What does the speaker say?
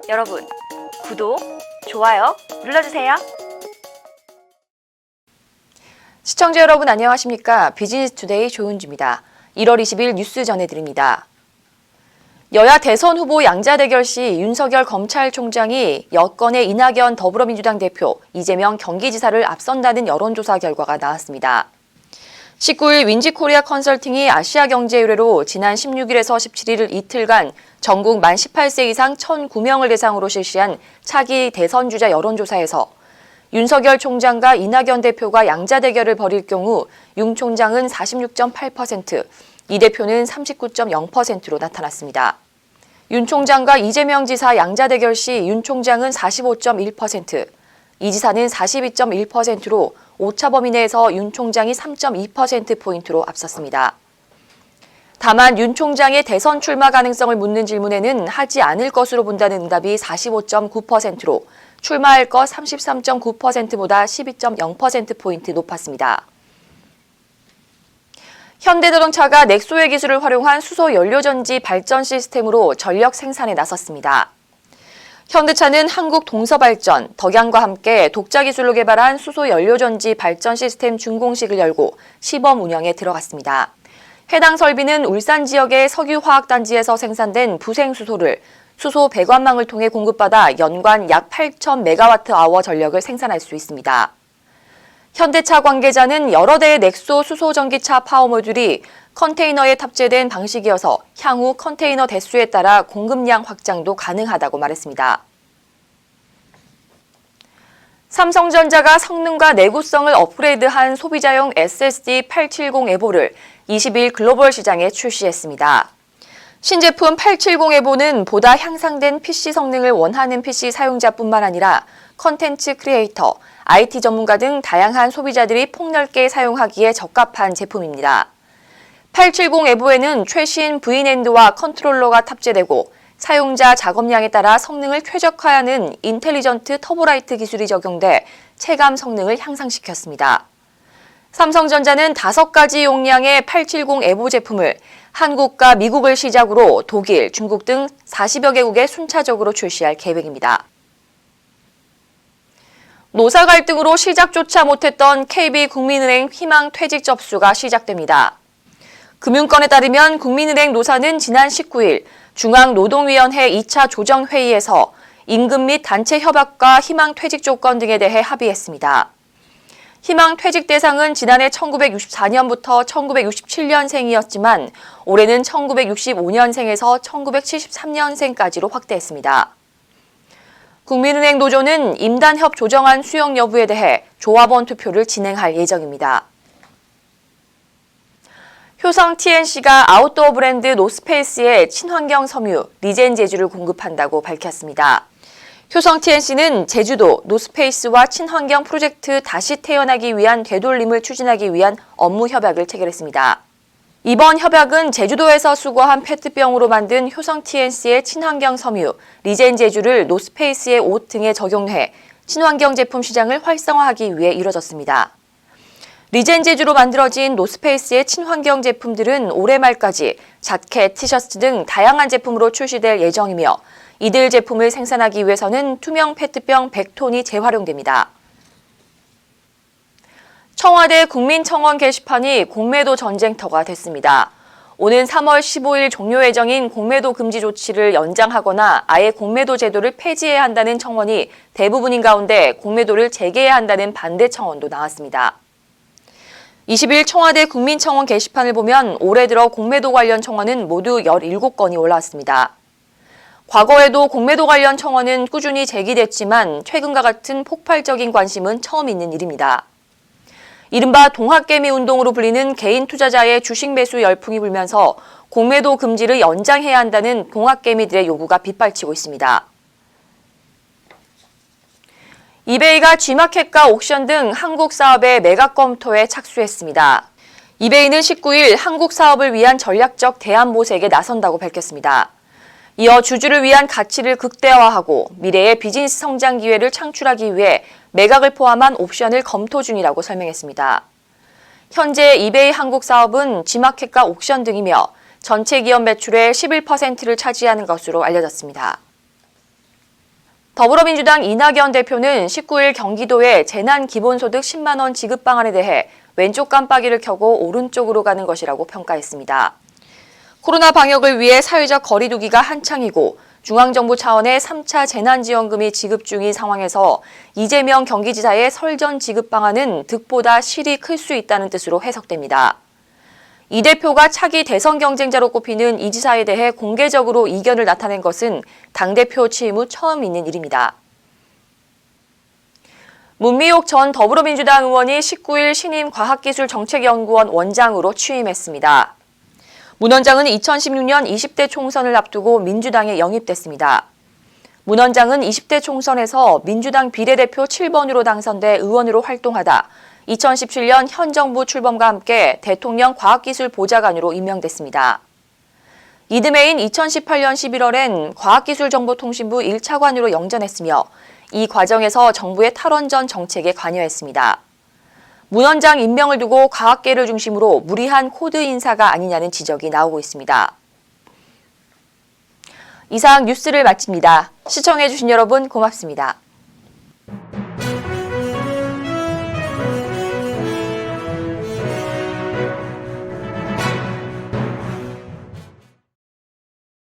여러분, 구독, 좋아요 눌러주세요. 시청자 여러분 안녕하십니까? 비즈니스투데이 조은주입니다. 1월 20일 뉴스 전해드립니다. 여야 대선 후보 양자 대결 시 윤석열 검찰총장이 여권의 이낙연 더불어민주당 대표, 이재명 경기지사를 앞선다는 여론조사 결과가 나왔습니다. 19일 윈지코리아 컨설팅이 아시아경제 의뢰로 지난 16일에서 17일 이틀간 전국 만 18세 이상 1,009명을 대상으로 실시한 차기 대선주자 여론조사에서 윤석열 총장과 이낙연 대표가 양자 대결을 벌일 경우 윤 총장은 46.8%, 이 대표는 39.0%로 나타났습니다. 윤 총장과 이재명 지사 양자 대결 시 윤 총장은 45.1%, 이 지사는 42.1%로 오차 범위 내에서 윤 총장이 3.2%포인트로 앞섰습니다. 다만 윤 총장의 대선 출마 가능성을 묻는 질문에는 하지 않을 것으로 본다는 응답이 45.9%로 출마할 것 33.9%보다 12.0%포인트 높았습니다. 현대자동차가 넥소의 기술을 활용한 수소 연료전지 발전 시스템으로 전력 생산에 나섰습니다. 현대차는 한국동서발전, 덕양과 함께 독자 기술로 개발한 수소 연료전지 발전 시스템 준공식을 열고 시범 운영에 들어갔습니다. 해당 설비는 울산 지역의 석유화학단지에서 생산된 부생수소를 수소 배관망을 통해 공급받아 연간 약 8,000메가와트아워 전력을 생산할 수 있습니다. 현대차 관계자는 여러 대의 넥소 수소 전기차 파워 모듈이 컨테이너에 탑재된 방식이어서 향후 컨테이너 대수에 따라 공급량 확장도 가능하다고 말했습니다. 삼성전자가 성능과 내구성을 업그레이드한 소비자용 SSD 870 에보를 20일 글로벌 시장에 출시했습니다. 신제품 870 에보는 보다 향상된 PC 성능을 원하는 PC 사용자뿐만 아니라 컨텐츠 크리에이터, IT 전문가 등 다양한 소비자들이 폭넓게 사용하기에 적합한 제품입니다. 870 에보에는 최신 V낸드와 컨트롤러가 탑재되고 사용자 작업량에 따라 성능을 최적화하는 인텔리전트 터보라이트 기술이 적용돼 체감 성능을 향상시켰습니다. 삼성전자는 5가지 용량의 870 에보 제품을 한국과 미국을 시작으로 독일, 중국 등 40여 개국에 순차적으로 출시할 계획입니다. 노사 갈등으로 시작조차 못했던 KB국민은행 희망 퇴직 접수가 시작됩니다. 금융권에 따르면 국민은행 노사는 지난 19일 중앙노동위원회 2차 조정회의에서 임금 및 단체 협약과 희망 퇴직 조건 등에 대해 합의했습니다. 희망 퇴직 대상은 지난해 1964년부터 1967년생이었지만 올해는 1965년생에서 1973년생까지로 확대했습니다. 국민은행 노조는 임단협 조정안 수용 여부에 대해 조합원 투표를 진행할 예정입니다. 효성 TNC가 아웃도어 브랜드 노스페이스에 친환경 섬유 리젠 제주를 공급한다고 밝혔습니다. 효성 TNC는 제주도 노스페이스와 친환경 프로젝트 다시 태어나기 위한 되돌림을 추진하기 위한 업무 협약을 체결했습니다. 이번 협약은 제주도에서 수거한 페트병으로 만든 효성 TNC의 친환경 섬유 리젠 제주를 노스페이스의 옷 등에 적용해 친환경 제품 시장을 활성화하기 위해 이뤄졌습니다. 리젠 제주로 만들어진 노스페이스의 친환경 제품들은 올해 말까지 자켓, 티셔츠 등 다양한 제품으로 출시될 예정이며 이들 제품을 생산하기 위해서는 투명 페트병 100톤이 재활용됩니다. 청와대 국민청원 게시판이 공매도 전쟁터가 됐습니다. 오는 3월 15일 종료 예정인 공매도 금지 조치를 연장하거나 아예 공매도 제도를 폐지해야 한다는 청원이 대부분인 가운데 공매도를 재개해야 한다는 반대 청원도 나왔습니다. 20일 청와대 국민청원 게시판을 보면 올해 들어 공매도 관련 청원은 모두 17건이 올라왔습니다. 과거에도 공매도 관련 청원은 꾸준히 제기됐지만 최근과 같은 폭발적인 관심은 처음 있는 일입니다. 이른바 동학개미 운동으로 불리는 개인 투자자의 주식 매수 열풍이 불면서 공매도 금지를 연장해야 한다는 동학개미들의 요구가 빗발치고 있습니다. 이베이가 G마켓과 옥션 등 한국 사업의 매각 검토에 착수했습니다. 이베이는 19일 한국 사업을 위한 전략적 대안 모색에 나선다고 밝혔습니다. 이어 주주를 위한 가치를 극대화하고 미래의 비즈니스 성장 기회를 창출하기 위해 매각을 포함한 옵션을 검토 중이라고 설명했습니다. 현재 이베이 한국 사업은 G마켓과 옥션 등이며 전체 기업 매출의 11%를 차지하는 것으로 알려졌습니다. 더불어민주당 이낙연 대표는 19일 경기도의 재난기본소득 10만 원 지급 방안에 대해 왼쪽 깜빡이를 켜고 오른쪽으로 가는 것이라고 평가했습니다. 코로나 방역을 위해 사회적 거리 두기가 한창이고 중앙정부 차원의 3차 재난지원금이 지급 중인 상황에서 이재명 경기지사의 설전 지급 방안은 득보다 실이 클 수 있다는 뜻으로 해석됩니다. 이 대표가 차기 대선 경쟁자로 꼽히는 이 지사에 대해 공개적으로 이견을 나타낸 것은 당대표 취임 후 처음 있는 일입니다. 문미옥 전 더불어민주당 의원이 19일 신임 과학기술정책연구원 원장으로 취임했습니다. 문 원장은 2016년 20대 총선을 앞두고 민주당에 영입됐습니다. 문 원장은 20대 총선에서 민주당 비례대표 7번으로 당선돼 의원으로 활동하다 2017년 현 정부 출범과 함께 대통령 과학기술보좌관으로 임명됐습니다. 이듬해인 2018년 11월엔 과학기술정보통신부 1차관으로 영전했으며 이 과정에서 정부의 탈원전 정책에 관여했습니다. 문 원장 임명을 두고 과학계를 중심으로 무리한 코드 인사가 아니냐는 지적이 나오고 있습니다. 이상 뉴스를 마칩니다. 시청해주신 여러분 고맙습니다.